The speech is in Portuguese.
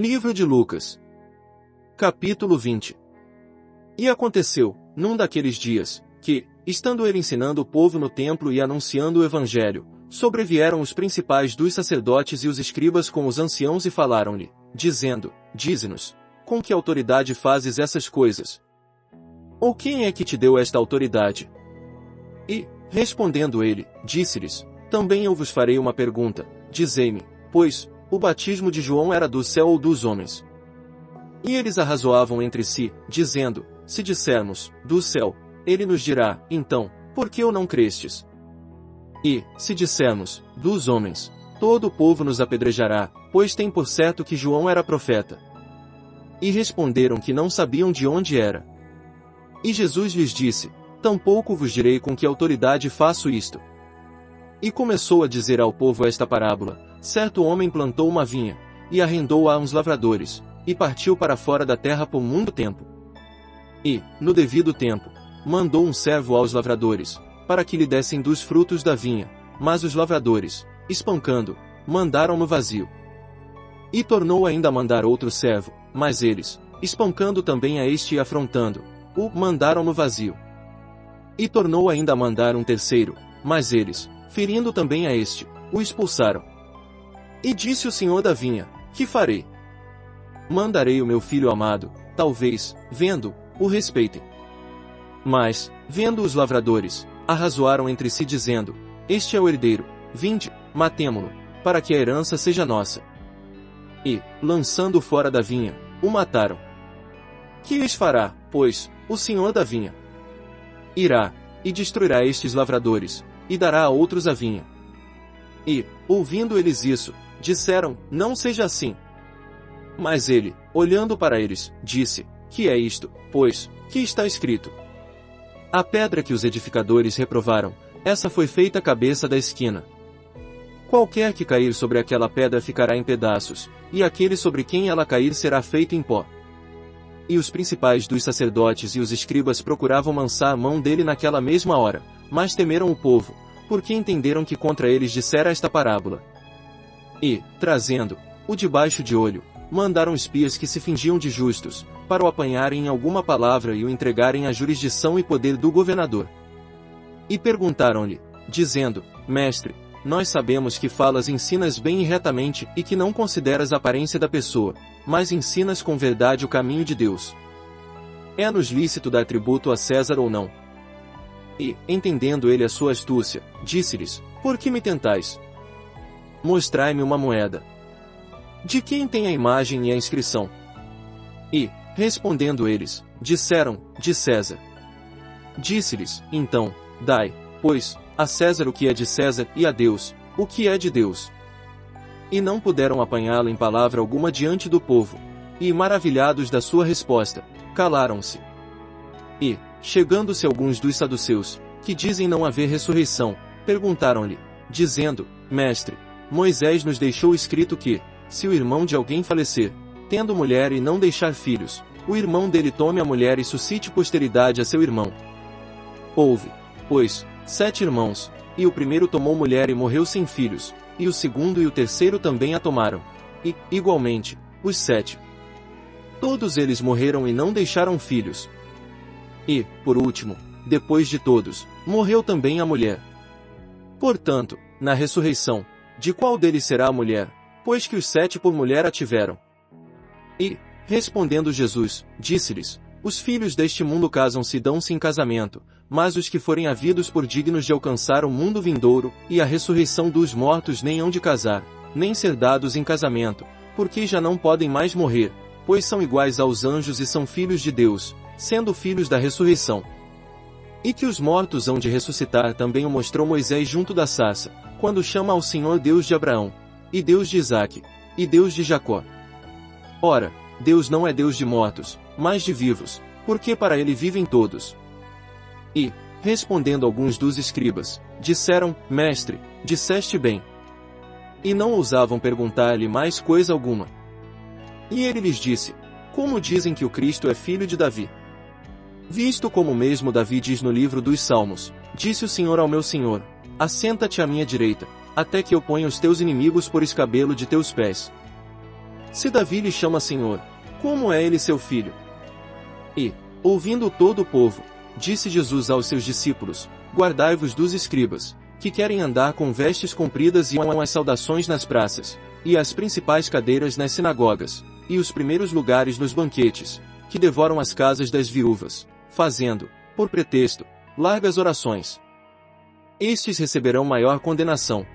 Livro de Lucas. Capítulo 20. E aconteceu, num daqueles dias, que, estando ele ensinando o povo no templo e anunciando o evangelho, sobrevieram os principais dos sacerdotes e os escribas com os anciãos e falaram-lhe, dizendo, dize-nos, com que autoridade fazes essas coisas? Ou quem é que te deu esta autoridade? E, respondendo ele, disse-lhes, também eu vos farei uma pergunta, dizei-me, pois, o batismo de João era do céu ou dos homens? E eles arrazoavam entre si, dizendo, se dissermos, do céu, ele nos dirá, então, por que o não crestes? E, se dissermos, dos homens, todo o povo nos apedrejará, pois tem por certo que João era profeta. E responderam que não sabiam de onde era. E Jesus lhes disse, tampouco vos direi com que autoridade faço isto. E começou a dizer ao povo esta parábola, certo homem plantou uma vinha, e arrendou-a a uns lavradores, e partiu para fora da terra por muito tempo. E, no devido tempo, mandou um servo aos lavradores, para que lhe dessem dos frutos da vinha, mas os lavradores, espancando, mandaram-no vazio. E tornou ainda a mandar outro servo, mas eles, espancando também a este e afrontando, o mandaram-no vazio. E tornou ainda a mandar um terceiro, mas eles, ferindo também a este, o expulsaram. E disse o senhor da vinha, que farei? Mandarei o meu filho amado, talvez, vendo, o respeitem. Mas, vendo os lavradores, arrazoaram entre si dizendo, este é o herdeiro, vinde, matemo-lo, para que a herança seja nossa. E, lançando-o fora da vinha, o mataram. Que lhes fará, pois, o senhor da vinha? Irá, e destruirá estes lavradores, e dará a outros a vinha. E, ouvindo eles isso, disseram, não seja assim. Mas ele, olhando para eles, disse, que é isto, pois, que está escrito? A pedra que os edificadores reprovaram, essa foi feita a cabeça da esquina. Qualquer que cair sobre aquela pedra ficará em pedaços, e aquele sobre quem ela cair será feito em pó. E os principais dos sacerdotes e os escribas procuravam mansar a mão dele naquela mesma hora, mas temeram o povo, porque entenderam que contra eles dissera esta parábola. E, trazendo, o debaixo de olho, mandaram espias que se fingiam de justos, para o apanharem em alguma palavra e o entregarem à jurisdição e poder do governador. E perguntaram-lhe, dizendo, Mestre, nós sabemos que falas e ensinas bem e retamente e que não consideras a aparência da pessoa, mas ensinas com verdade o caminho de Deus. É-nos lícito dar tributo a César ou não? E, entendendo ele a sua astúcia, disse-lhes, por que me tentais? Mostrai-me uma moeda. De quem tem a imagem e a inscrição? E, respondendo eles, disseram, de César. Disse-lhes, então, dai, pois, a César o que é de César e a Deus, o que é de Deus. E não puderam apanhá-lo em palavra alguma diante do povo, e, maravilhados da sua resposta, calaram-se. E, chegando-se alguns dos saduceus, que dizem não haver ressurreição, perguntaram-lhe, dizendo, Mestre, Moisés nos deixou escrito que, se o irmão de alguém falecer, tendo mulher e não deixar filhos, o irmão dele tome a mulher e suscite posteridade a seu irmão. Houve, pois, 7 irmãos, e o primeiro tomou mulher e morreu sem filhos, e o segundo e o terceiro também a tomaram. E, igualmente, os 7. Todos eles morreram e não deixaram filhos. E, por último, depois de todos, morreu também a mulher. Portanto, na ressurreição, de qual deles será a mulher, pois que os 7 por mulher a tiveram? E, respondendo Jesus, disse-lhes, os filhos deste mundo casam-se e dão-se em casamento, mas os que forem havidos por dignos de alcançar o mundo vindouro, e a ressurreição dos mortos nem hão de casar, nem ser dados em casamento, porque já não podem mais morrer, pois são iguais aos anjos e são filhos de Deus, sendo filhos da ressurreição. E que os mortos hão de ressuscitar também o mostrou Moisés junto da sarça, quando chama ao Senhor Deus de Abraão, e Deus de Isaque, e Deus de Jacó. Ora, Deus não é Deus de mortos, mas de vivos, porque para ele vivem todos. E, respondendo alguns dos escribas, disseram, Mestre, disseste bem. E não ousavam perguntar-lhe mais coisa alguma. E ele lhes disse, como dizem que o Cristo é filho de Davi? Visto como mesmo Davi diz no livro dos Salmos, disse o Senhor ao meu Senhor, assenta-te à minha direita, até que eu ponha os teus inimigos por escabelo de teus pés. Se Davi lhe chama Senhor, como é ele seu filho? E, ouvindo todo o povo, disse Jesus aos seus discípulos: Guardai-vos dos escribas, que querem andar com vestes compridas e com as saudações nas praças, e as principais cadeiras nas sinagogas, e os primeiros lugares nos banquetes, que devoram as casas das viúvas, fazendo, por pretexto, largas orações. Estes receberão maior condenação.